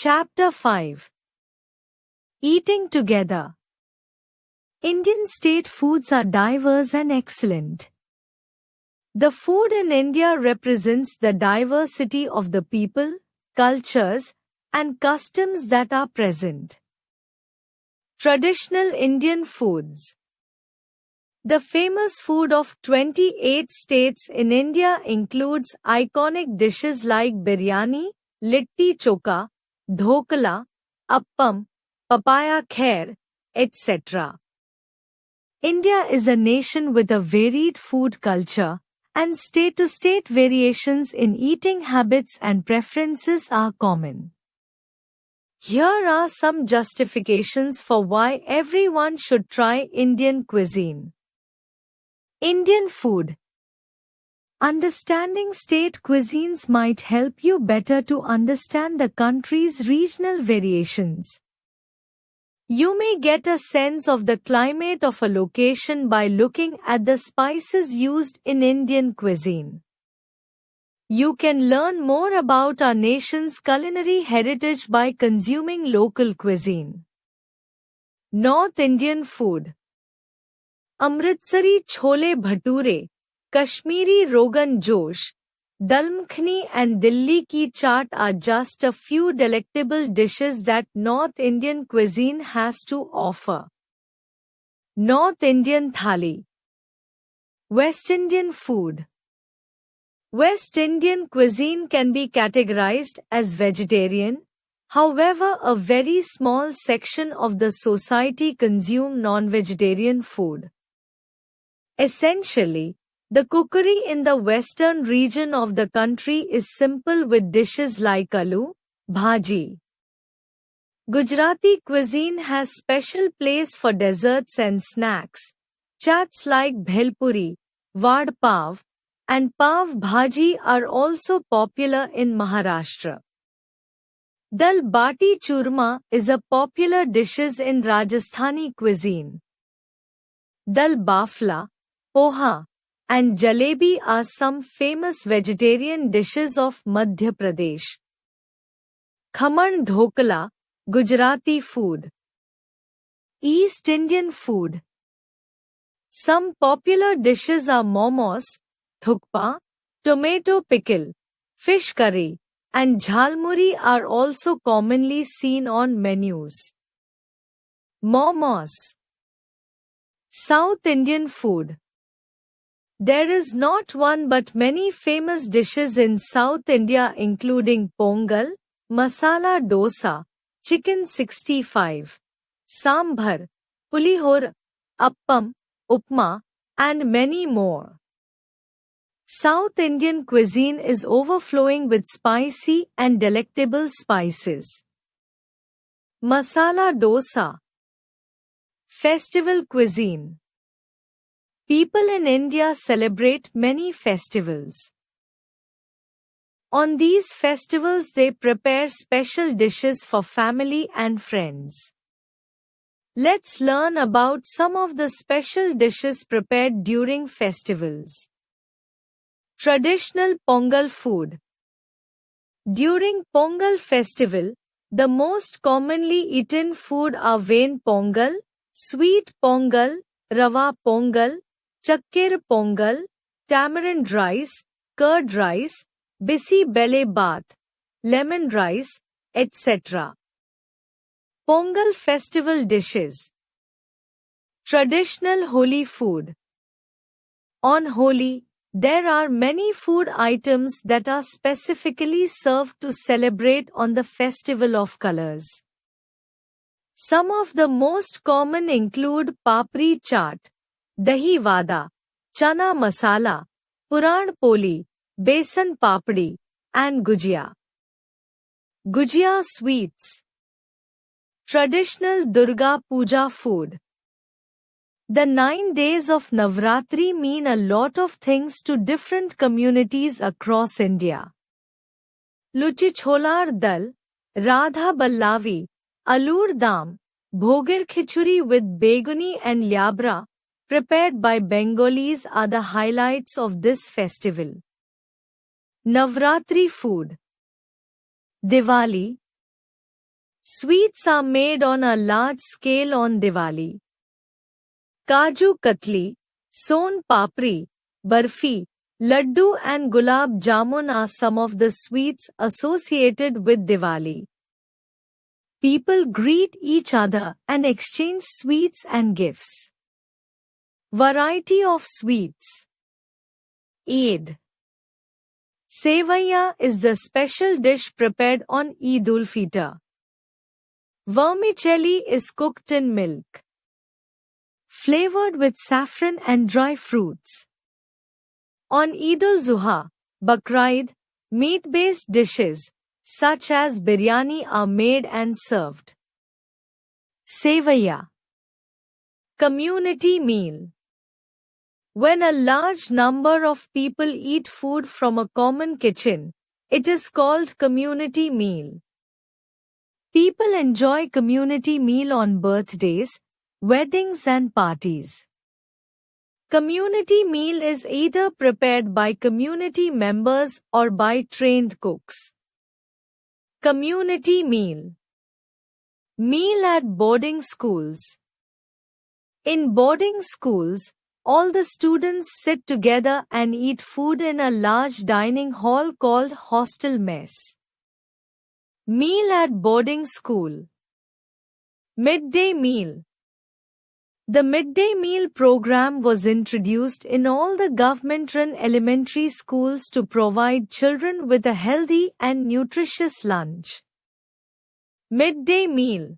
Chapter 5. Eating Together. Indian state foods are diverse and excellent. The food in India represents the diversity of the people, cultures, and customs that are present. Traditional Indian foods. The famous food of 28 states in India includes iconic dishes like biryani, litti chokha, dhokla, appam, papaya khair, etc. India is a nation with a varied food culture, and state-to-state variations in eating habits and preferences are common. Here are some justifications for why everyone should try Indian cuisine. Indian food. Understanding state cuisines might help you better to understand the country's regional variations. You may get a sense of the climate of a location by looking at the spices used in Indian cuisine. You can learn more about our nation's culinary heritage by consuming local cuisine. North Indian food. Amritsari chole bhature, Kashmiri Rogan Josh, Dal Makhani and Delhi ki chaat are just a few delectable dishes that North Indian cuisine has to offer. North Indian thali. West Indian food. West Indian cuisine can be categorized as vegetarian, however a very small section of the society consume non-vegetarian food. Essentially, the cookery in the western region of the country is simple with dishes like aloo, bhaji. Gujarati cuisine has special place for desserts and snacks. Chats like bhelpuri, vada pav, and pav bhaji are also popular in Maharashtra. Dal bati churma is a popular dish in Rajasthani cuisine. Dal bafla, poha, and jalebi are some famous vegetarian dishes of Madhya Pradesh. Khaman dhokla, Gujarati food. East Indian food. Some popular dishes are momos, thukpa, tomato pickle, fish curry, and jhalmuri are also commonly seen on menus. Momos. South Indian food. There is not one but many famous dishes in South India including pongal, masala dosa, chicken 65, sambar, pulihora, appam, upma, and many more. South Indian cuisine is overflowing with spicy and delectable spices. Masala dosa. Festival cuisine. People in India celebrate many festivals. On these festivals they prepare special dishes for family and friends. Let's learn about some of the special dishes prepared during festivals. Traditional Pongal food. During Pongal festival, the most commonly eaten food are vein pongal, sweet pongal, rava pongal, chakker pongal, tamarind rice, curd rice, bisi bele bath, lemon rice, etc. Pongal festival dishes. Traditional Holi food. On Holi, there are many food items that are specifically served to celebrate on the festival of colors. Some of the most common include papri chaat, dahi vada, chana masala, puran poli, besan papdi, and gujia. Gujia sweets. Traditional Durga Puja food. The 9 days of Navratri mean a lot of things to different communities across India. Luchi cholar dal, Radha Ballavi, Alur dam, Bhogir khichuri with beguni and lyabra, prepared by Bengalis are the highlights of this festival. Navratri food. Diwali. Sweets are made on a large scale on Diwali. Kaju Katli, Son Papri, Barfi, Laddu and Gulab Jamun are some of the sweets associated with Diwali. People greet each other and exchange sweets and gifts. Variety of sweets. Eid. Sevaiya is the special dish prepared on Eid ul Fitr. Vermicelli is cooked in milk, flavored with saffron and dry fruits. On Eid al-Zuha, Bakrid, meat-based dishes, such as biryani are made and served. Sevaiya. Community meal. When a large number of people eat food from a common kitchen, it is called community meal. People enjoy community meal on birthdays, weddings and parties. Community meal is either prepared by community members or by trained cooks. Community meal. Meal at boarding schools. In boarding schools, all the students sit together and eat food in a large dining hall called hostel mess. Meal at boarding school. Midday meal. The midday meal program was introduced in all the government-run elementary schools to provide children with a healthy and nutritious lunch. Midday meal.